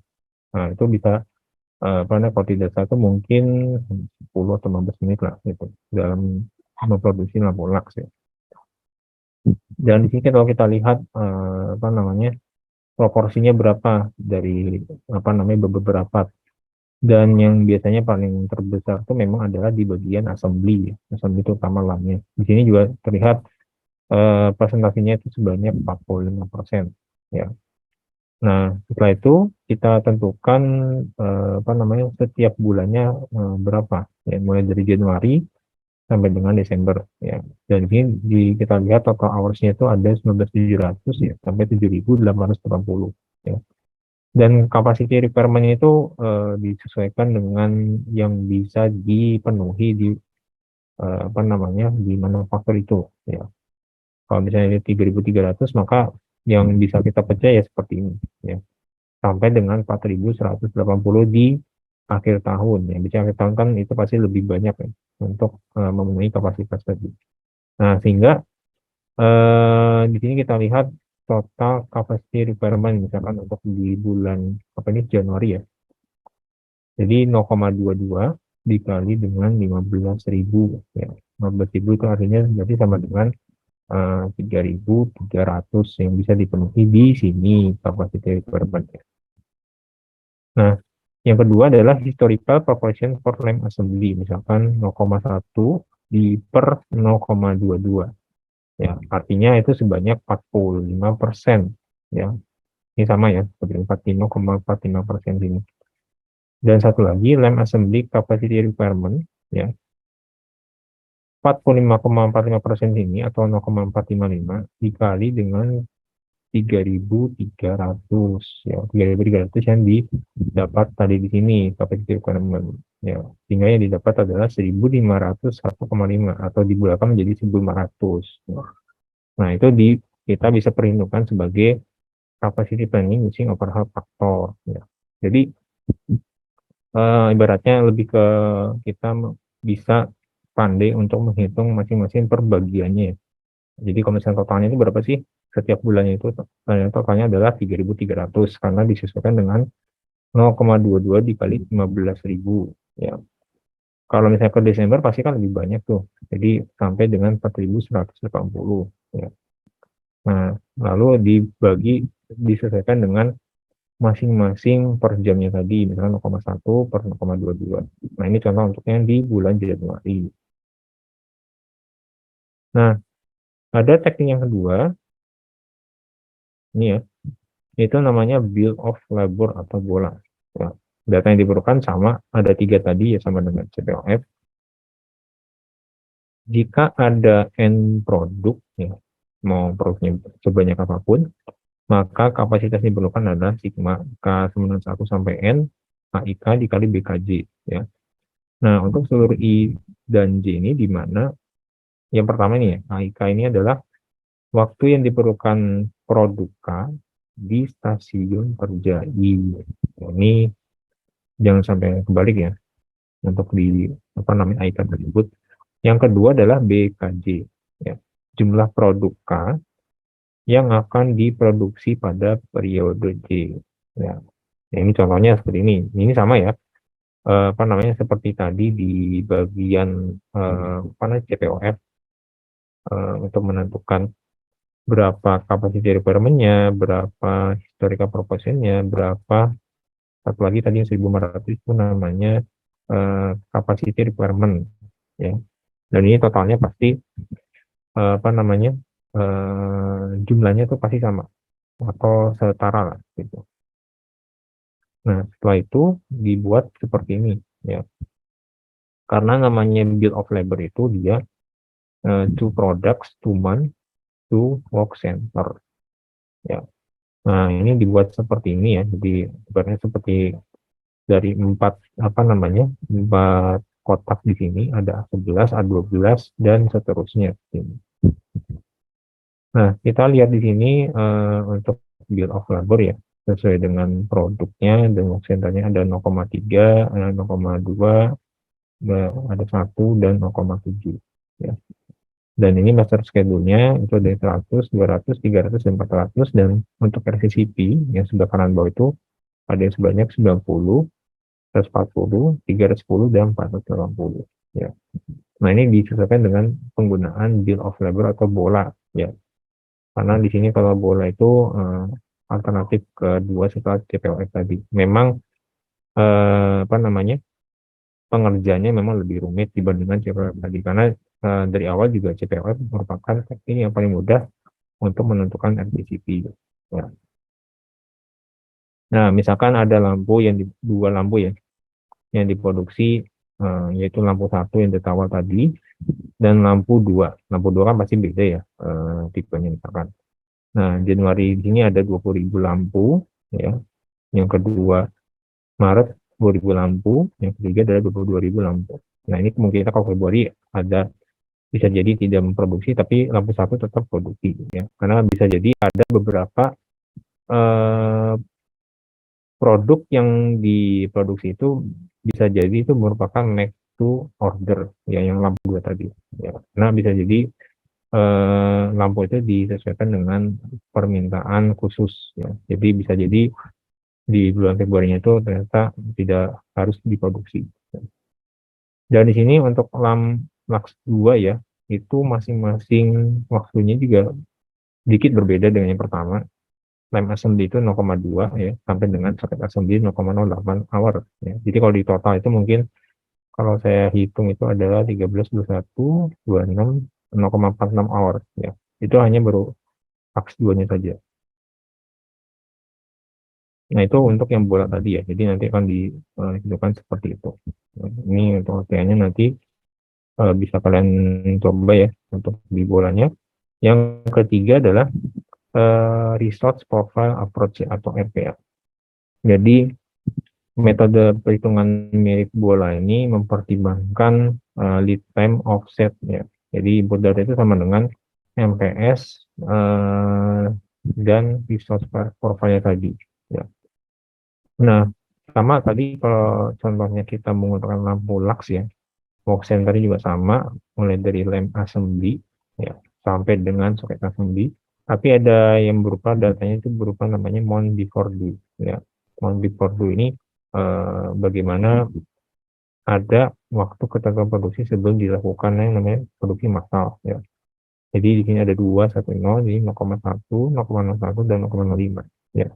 Nah, itu bisa apa namanya, kalau tidak salah itu mungkin 10 atau 15 menit lah gitu dalam memproduksi lampu lux ya. Dan di sini kalau kita lihat apa namanya proporsinya berapa dari apa namanya beberapa, dan yang biasanya paling terbesar itu memang adalah di bagian assembly ya. Assembly itu utama lamnya. Di sini juga terlihat presentasinya itu sebanyak 45% ya. Nah, setelah itu kita tentukan apa namanya setiap bulannya berapa ya, mulai dari Januari sampai dengan Desember ya. Dan ini kita lihat total hours-nya itu ada 19.700 ya sampai 7.880 ya. Dan capacity requirement itu disesuaikan dengan yang bisa dipenuhi di apa namanya di manufaktur itu ya. Kalau misalnya 3.300, maka yang bisa kita pecah ya seperti ini ya. Sampai dengan 4.180 di akhir tahun ya. Bisa akhir tahun kan itu pasti lebih banyak ya untuk memenuhi kapasitas tadi. Nah, sehingga di sini kita lihat total capacity requirement misalkan untuk di bulan apa ini Januari ya. Jadi 0,22 dikali dengan 15.000 ya. 15.000 itu artinya berarti sama dengan 3.300 yang bisa dipenuhi di sini capacity requirement. Nah, yang kedua adalah historical proportion for lamp assembly, misalkan 0,1 per 0,22. Ya, artinya itu sebanyak 45% ya. Ini sama ya, seperti 0,45% ini. Dan satu lagi, lamp assembly capacity requirement ya. 45,45% ini atau 0,455 dikali dengan 3.300 ya, 3.300 yang didapat tadi di sini capacity requirement ya, sehingga yang didapat adalah 1.501,5 atau dibulakan menjadi 1.500 ya. Nah, itu kita bisa perhitungkan sebagai capacity planning using overhead factor ya. Jadi ibaratnya lebih ke kita bisa pandai untuk menghitung masing-masing perbagiannya ya. Jadi kalau misalnya totalnya itu berapa sih setiap bulannya itu, totalnya adalah 3.300 karena disesuaikan dengan 0,22 dikali 15.000 ya. Kalau misalnya ke Desember pasti kan lebih banyak tuh. Jadi sampai dengan 4.180 ya. Nah, lalu disesuaikan dengan masing-masing per jamnya tadi, misalnya 0,1 per 0,22. Nah, ini contoh untuknya di bulan Januari. Nah, ada teknik yang kedua, ini ya, itu namanya bill of labor atau bola. Ya, data yang diperlukan sama, ada 3 tadi ya sama dengan CPOF. Jika ada end produk, ya, mau produknya sebanyak apapun, maka kapasitas yang diperlukan adalah sigma K91 sampai N, KIK dikali BKJ. Ya. Nah, untuk seluruh I dan J ini di mana yang pertama ini ya, AIK ini adalah waktu yang diperlukan produk K di stasiun kerja I. Ini jangan sampai kebalik ya untuk di apa namanya AIK tersebut. Yang kedua adalah BKJ, ya, jumlah produk K yang akan diproduksi pada periode J. Ya, ini contohnya seperti ini. Ini sama ya, apa namanya seperti tadi di bagian apa namanya CPOF, untuk menentukan berapa capacity requirement-nya, berapa historical proportion-nya, berapa satu lagi tadi yang 1.500 itu namanya capacity requirement, ya. Dan ini totalnya pasti apa namanya jumlahnya itu pasti sama atau setara lah gitu. Nah, setelah itu dibuat seperti ini ya. Karena namanya bill of labor itu dia two products, two month, two work center ya. Nah, ini dibuat seperti ini ya. Jadi sebenarnya seperti dari empat apa namanya? Empat kotak di sini ada A11, A12 dan seterusnya. Nah, kita lihat di sini untuk bill of labor ya, sesuai dengan produknya dan work centernya ada 0,3, 0,2, ada 1 dan 0,7 ya. Dan ini master schedule-nya itu ada 100, 200, 300, dan 400. Dan untuk RCCP yang sebelah kanan bawah itu ada yang sebanyak 90, 140, 310, dan 480 ya. Nah, ini disesuaikan dengan penggunaan bill of labor atau bola ya. Karena di sini kalau bola itu alternatif kedua setelah CPOF tadi. Memang apa namanya pengerjaannya memang lebih rumit dibandingkan CPOF tadi karena dari awal juga CPOF merupakan ini yang paling mudah untuk menentukan RCCP. Ya. Nah, misalkan ada lampu yang dua lampu ya yang diproduksi yaitu lampu satu yang ditawar tadi dan lampu dua. Lampu dua kan pasti beda ya tipenya misalkan. Nah, Januari di sini ada 20.000 lampu ya. Yang kedua Maret 20.000 lampu, yang ketiga adalah 22.000 lampu. Nah, ini kemungkinan kalau Februari ada bisa jadi tidak memproduksi tapi lampu satu tetap produksi ya. Karena bisa jadi ada beberapa eh, produk yang diproduksi itu bisa jadi itu merupakan make to order ya yang lampu dua tadi ya. Karena bisa jadi lampu itu disesuaikan dengan permintaan khusus ya. Jadi bisa jadi di bulan Februari itu ternyata tidak harus diproduksi. Dan di sini untuk Lux 2 ya, itu masing-masing waktunya juga sedikit berbeda dengan yang pertama. Lem assembly itu 0,2 ya, sampai dengan socket assembly 0,08 hour ya. Jadi kalau di total itu mungkin kalau saya hitung itu adalah 13, 21, 26, 0,46 hour ya. Itu hanya baru Lux 2-nya saja. Nah, itu untuk yang bola tadi ya. Jadi nanti akan dihitungkan seperti itu. Nah, ini untuk latihannya nanti bisa kalian coba ya untuk di bolanya. Yang ketiga adalah Resource Profile Approach atau RPA. Jadi metode perhitungan mirip bola ini mempertimbangkan lead time offset ya. Jadi input data itu sama dengan MPS dan resource profile tadi ya. Nah, sama tadi kalau contohnya kita menggunakan lampu lux ya, work center juga sama, mulai dari lamp assembly ya sampai dengan socket assembly. Tapi ada yang berupa datanya itu berupa namanya mount before do ya. Mount before do ini bagaimana ada waktu ketentuan produksi sebelum dilakukan yang namanya produksi massal ya. Jadi di sini ada 2, 1, 0, jadi 0,1, 0,01 dan 0,05 ya.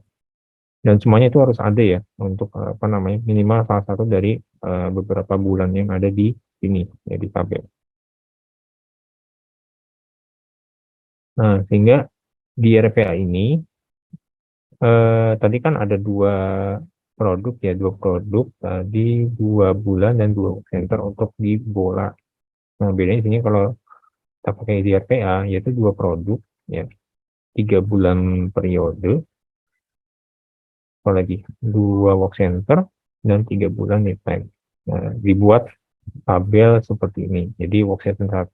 Dan semuanya itu harus ada ya untuk apa namanya minimal salah satu dari beberapa bulan yang ada di sini ya di tabel. Nah, sehingga di RPA ini tadi kan ada dua produk ya, dua produk tadi 2 bulan dan 2 center untuk di bola. Nah, bedanya di sini kalau kita pakai di RPA yaitu 2 produk ya, 3 bulan periode, apalagi 2 work center dan 3 bulan lead time. Nah, dibuat tabel seperti ini. Jadi workstation 1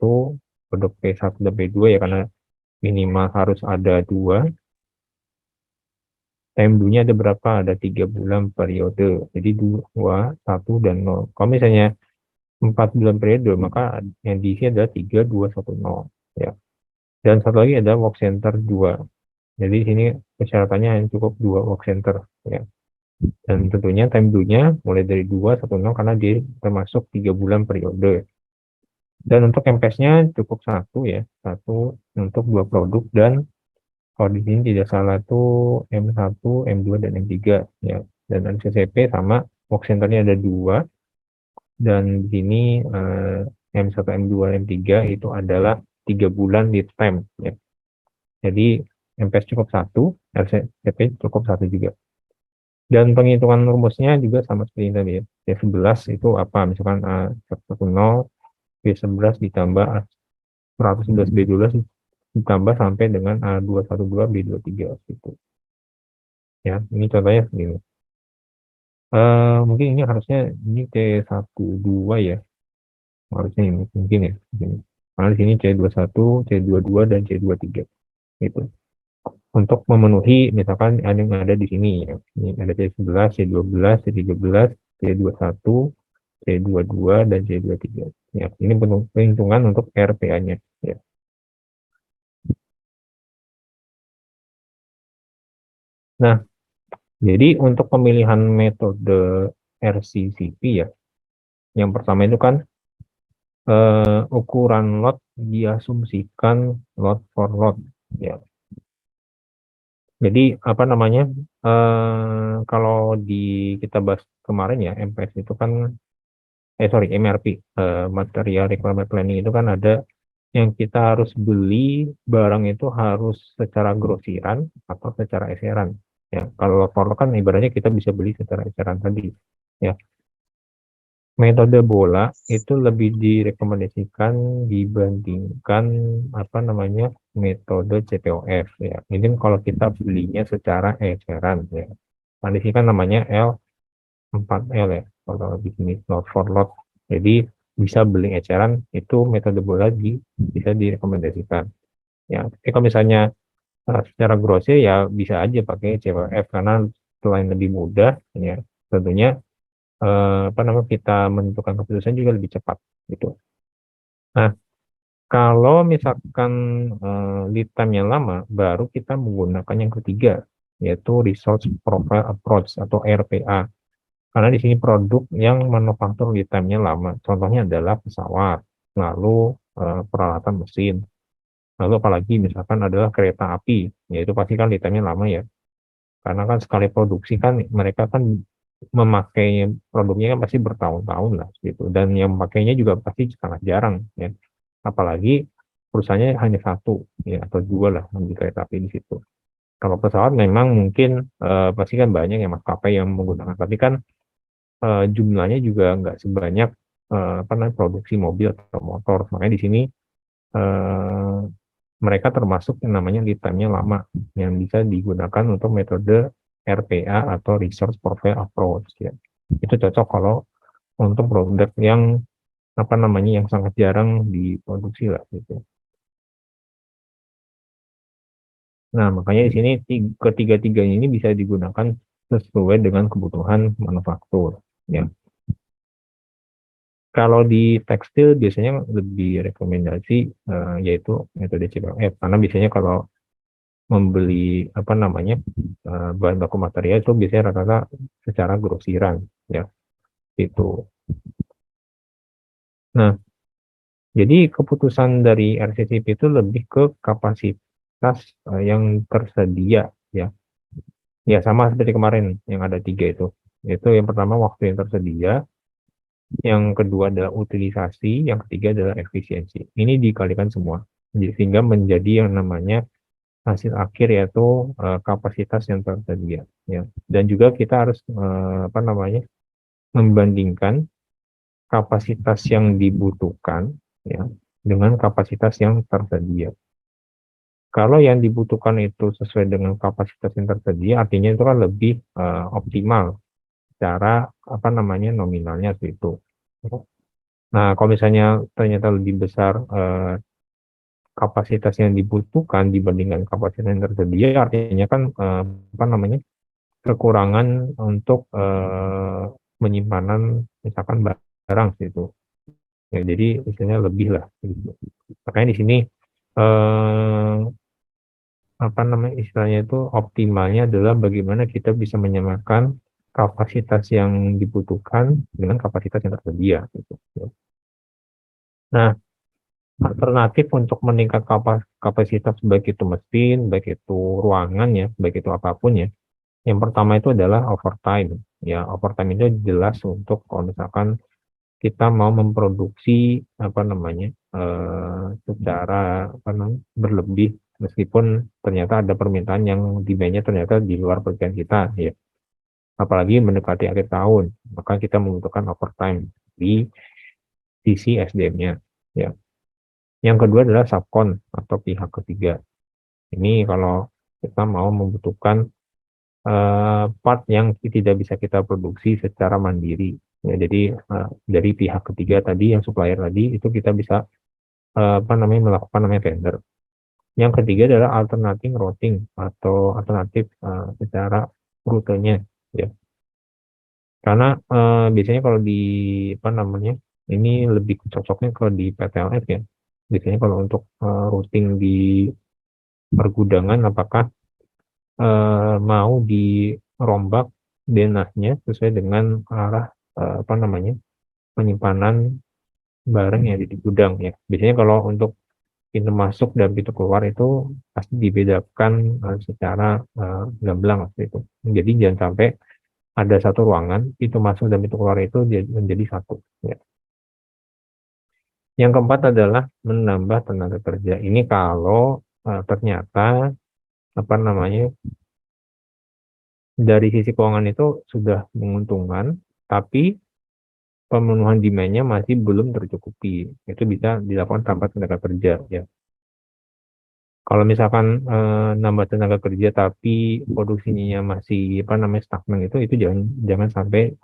produk P1 dan P2 ya, karena minimal harus ada 2. Time due-nya ada berapa? Ada 3 bulan periode. Jadi 2, 1, dan 0. Kalau misalnya 4 bulan periode, maka yang diisi adalah 3, 2, 1, 0. Ya. Dan satu lagi ada work center 2. Jadi sini persyaratannya hanya cukup 2 work center. Ya. Dan tentunya time due-nya mulai dari 2, 1, 0 karena dia termasuk 3 bulan periode. Dan untuk MPS-nya cukup 1 ya. 1 untuk 2 produk, dan kalau di sini tidak salah tuh M1, M2, dan M3 ya. Dan CCP sama, work center-nya ada 2, dan di sini M1, M2, M3 itu adalah 3 bulan lead time ya. Jadi MPS cukup 1, LCP cukup 1 juga. Dan penghitungan rumusnya juga sama seperti ini tadi ya. C11 itu apa? Misalkan A10, B11 ditambah A111, B12 ditambah sampai dengan A212, B23 gitu. Ya, ini contohnya segini. Mungkin ini harusnya ini C12 ya. Harusnya ini mungkin ya. Karena di sini C21, C22, dan C23 gitu. Untuk memenuhi misalkan yang ada di sini ya. Ini ada C11, C12, C13, C21, C22, dan C23. Ya, ini perhitungan untuk RPA-nya ya. Nah, jadi untuk pemilihan metode RCCP ya, yang pertama itu kan ukuran lot diasumsikan lot for lot ya. Jadi apa namanya, kalau kita bahas kemarin ya, MPS itu kan MRP, Material Requirement Planning, itu kan ada yang kita harus beli barang itu harus secara grosiran atau secara eseran ya. Kalau lot for lot kan ibaratnya kita bisa beli secara eseran tadi ya. Metode bola itu lebih direkomendasikan dibandingkan apa namanya metode CPOF ya. Ini kalau kita belinya secara eceran ya. Nah, di sini kan namanya L4L ya. Kalau di sini lot for lot. Jadi bisa beli eceran, itu metode bola bisa direkomendasikan. Ya, tapi kalau misalnya secara grosir ya bisa aja pakai CPOF karena selain lebih mudah ya, tentunya apa namanya kita menentukan keputusan juga lebih cepat gitu. Nah, kalau misalkan lead time-nya lama, baru kita menggunakan yang ketiga, yaitu Resource Profile Approach atau RPA. Karena di sini produk yang manufaktur lead time-nya lama. Contohnya adalah pesawat, lalu peralatan mesin, lalu apalagi misalkan adalah kereta api, yaitu pasti kan lead time-nya lama ya. Karena kan sekali produksi kan mereka kan memakai produknya kan pasti bertahun-tahun lah gitu, dan yang memakainya juga pasti sangat jarang ya, apalagi perusahaannya hanya satu ya atau dua lah di kereta api di situ. Kalau pesawat memang mungkin pasti kan banyak yang maskapai yang menggunakan, tapi kan jumlahnya juga nggak sebanyak apa namanya produksi mobil atau motor. Makanya di sini eh, mereka termasuk yang namanya lead time-nya lama yang bisa digunakan untuk metode RPA atau Resource Profile Approach ya. Itu cocok kalau untuk produk yang apa namanya yang sangat jarang diproduksi lah gitu. Nah, makanya di sini ketiga-tiganya ini bisa digunakan sesuai dengan kebutuhan manufaktur ya. Kalau di tekstil biasanya lebih rekomendasi yaitu metode CPF, karena biasanya kalau membeli apa namanya bahan baku material itu biasanya rata-rata secara grosiran ya itu. Nah, jadi keputusan dari RCCP itu lebih ke kapasitas yang tersedia ya. Ya sama seperti kemarin yang ada 3 itu. Itu yang pertama waktu yang tersedia, yang kedua adalah utilisasi, yang ketiga adalah efisiensi. Ini dikalikan semua sehingga menjadi yang namanya hasil akhir, yaitu kapasitas yang tersedia ya. Dan juga kita harus apa namanya membandingkan kapasitas yang dibutuhkan ya dengan kapasitas yang tersedia. Kalau yang dibutuhkan itu sesuai dengan kapasitas yang tersedia, artinya itu kan lebih optimal secara apa namanya nominalnya itu. Nah, kalau misalnya ternyata lebih besar kapasitas yang dibutuhkan dibandingkan kapasitas yang tersedia, artinya kan apa namanya, kekurangan untuk penyimpanan misalkan barang gitu. Ya, jadi istilahnya lebih lah gitu. Makanya di sini eh, apa namanya, istilahnya itu optimalnya adalah bagaimana kita bisa menyamakan kapasitas yang dibutuhkan dengan kapasitas yang tersedia gitu. Nah, alternatif untuk meningkat kapasitas baik itu mesin, baik itu ruangan ya, baik itu apapun ya. Yang pertama itu adalah overtime. Ya, overtime itu jelas untuk kalau misalkan kita mau memproduksi apa namanya, secara apa namanya, berlebih meskipun ternyata ada permintaan yang demand-nya ternyata di luar perkiraan kita ya. Apalagi mendekati akhir tahun, maka kita membutuhkan overtime di sisi SDM-nya ya. Yang kedua adalah subkon atau pihak ketiga. Ini kalau kita mau membutuhkan part yang tidak bisa kita produksi secara mandiri. Ya, jadi dari pihak ketiga tadi yang supplier tadi itu kita bisa apa namanya, melakukan namanya tender. Yang ketiga adalah alternating routing atau alternatif secara rutenya ya. Karena biasanya kalau di apa namanya, ini lebih cocoknya kalau di PTLF ya. Biasanya kalau untuk routing di pergudangan, apakah mau dirombak denahnya sesuai dengan arah apa namanya, penyimpanan barang yang ada di gudang ya. Biasanya kalau untuk pintu masuk dan pintu keluar itu pasti dibedakan secara gamblang seperti itu. Jadi jangan sampai ada satu ruangan pintu masuk dan pintu keluar itu menjadi satu. Ya. Yang keempat adalah menambah tenaga kerja. Ini kalau ternyata apa namanya, dari sisi keuangan itu sudah menguntungkan, tapi pemenuhan demand-nya masih belum tercukupi. Itu bisa dilakukan tanpa tenaga kerja ya. Kalau misalkan nambah tenaga kerja tapi produksinya masih apa namanya stagnan, itu jangan jangan sampai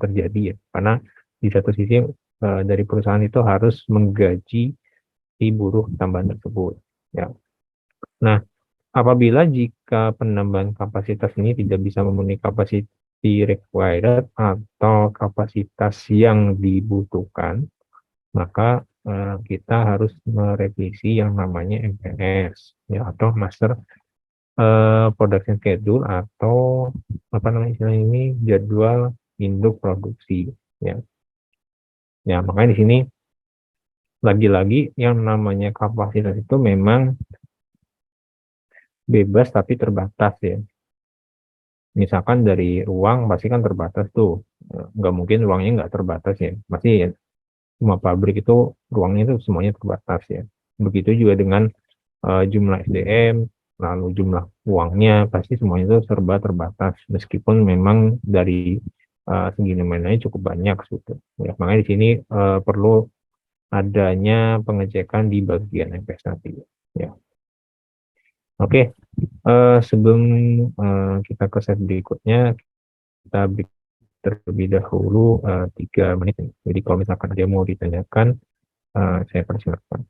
terjadi ya. Karena di satu sisi dari perusahaan itu harus menggaji si buruh tambahan tersebut ya. Nah, apabila jika penambahan kapasitas ini tidak bisa memenuhi capacity required atau kapasitas yang dibutuhkan, maka kita harus merevisi yang namanya MPS ya, atau Master Production Schedule, atau apa namanya istilah ini, jadwal induk produksi ya. Ya, makanya di sini lagi-lagi yang namanya kapasitas itu memang bebas tapi terbatas ya. Misalkan dari ruang pasti kan terbatas tuh. Nggak mungkin ruangnya nggak terbatas ya. Pasti ya, semua pabrik itu ruangnya itu semuanya terbatas ya. Begitu juga dengan jumlah SDM, lalu jumlah uangnya pasti semuanya itu serba terbatas. Meskipun memang dari segi nominalnya cukup banyak gitu. Ya, makanya di sini perlu adanya pengecekan di bagian investasi. Ya, oke. Sebelum kita ke slide berikutnya, kita break terlebih dahulu 3 menit. Jadi kalau misalkan dia mau ditanyakan, saya persilakan.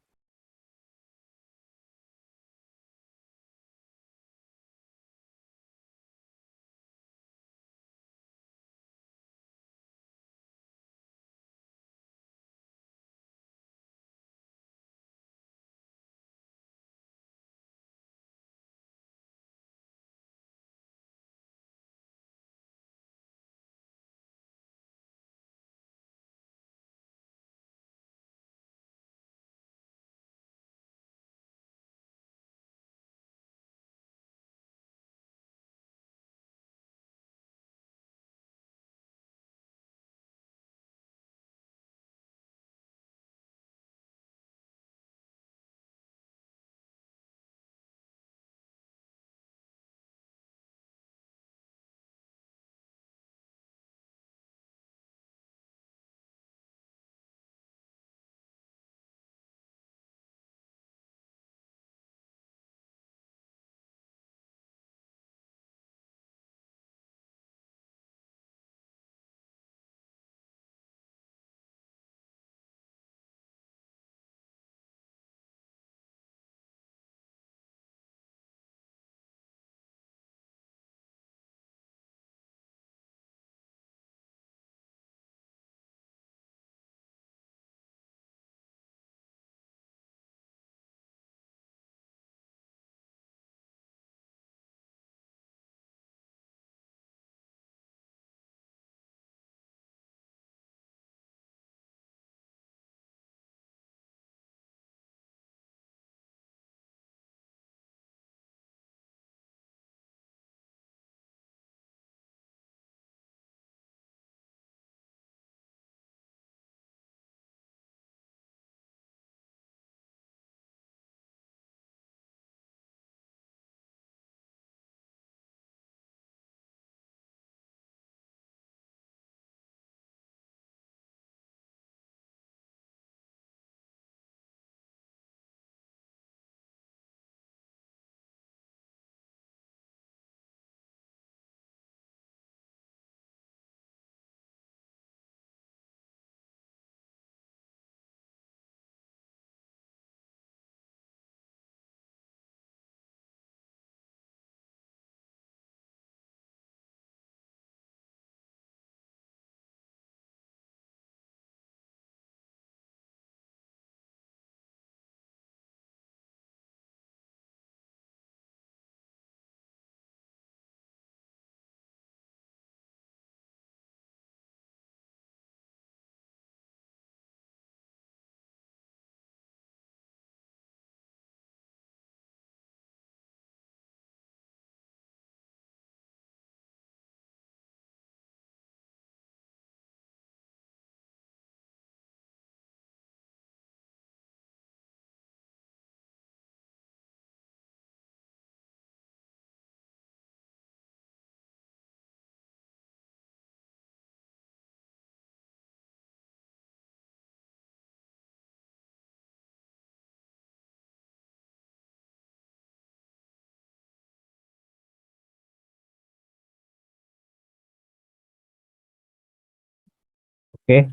Oke,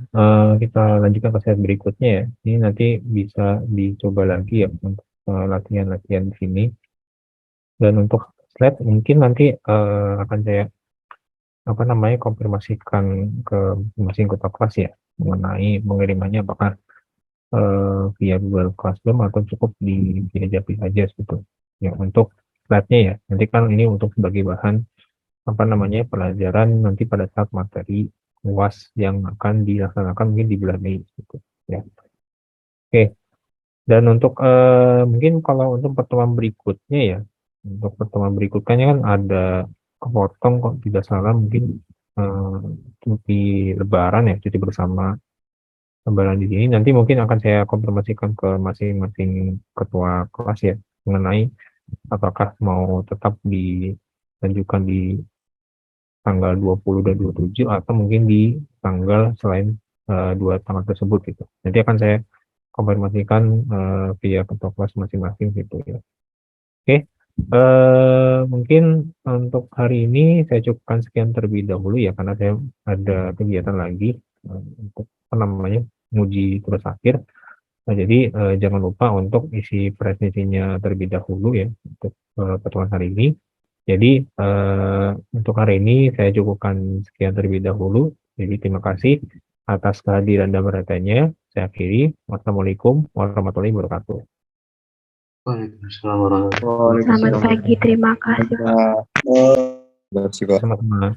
kita lanjutkan ke slide berikutnya ya. Ini nanti bisa dicoba lagi ya untuk latihan-latihan di sini. Dan untuk slide mungkin nanti akan saya konfirmasikan ke masing-masing ketua kelas ya mengenai pengirimannya apakah via Google Classroom atau cukup via Japri aja gitu. Ya untuk slide-nya ya. Nanti kan ini untuk sebagai bahan pelajaran nanti pada saat materi UAS yang akan dilaksanakan mungkin di bulan Mei gitu ya. Oke. Dan untuk mungkin kalau untuk pertemuan berikutnya ya, untuk pertemuan berikutnya kan ada kepotong kok tidak salah mungkin cuti Lebaran ya, cuti bersama Lebaran di sini. Nanti mungkin akan saya konfirmasikan ke masing-masing ketua kelas ya mengenai apakah mau tetap dilanjutkan di tanggal 20 dan 27 atau mungkin di tanggal selain dua tanggal tersebut gitu. Nanti akan saya konfirmasikan via ketua kelas masing-masing gitu ya. Oke, mungkin untuk hari ini saya cukupkan sekian terlebih dahulu ya karena saya ada kegiatan lagi untuk menguji tugas akhir. Nah, jadi jangan lupa untuk isi presentasinya terlebih dahulu ya untuk pertemuan hari ini. Jadi untuk hari ini saya cukupkan sekian terlebih dahulu. Jadi terima kasih atas kehadiran dan perhatiannya. Saya akhiri. Wassalamualaikum warahmatullahi wabarakatuh. Waalaikumsalam warahmatullahi Selamat pagi, terima kasih. Sama-sama.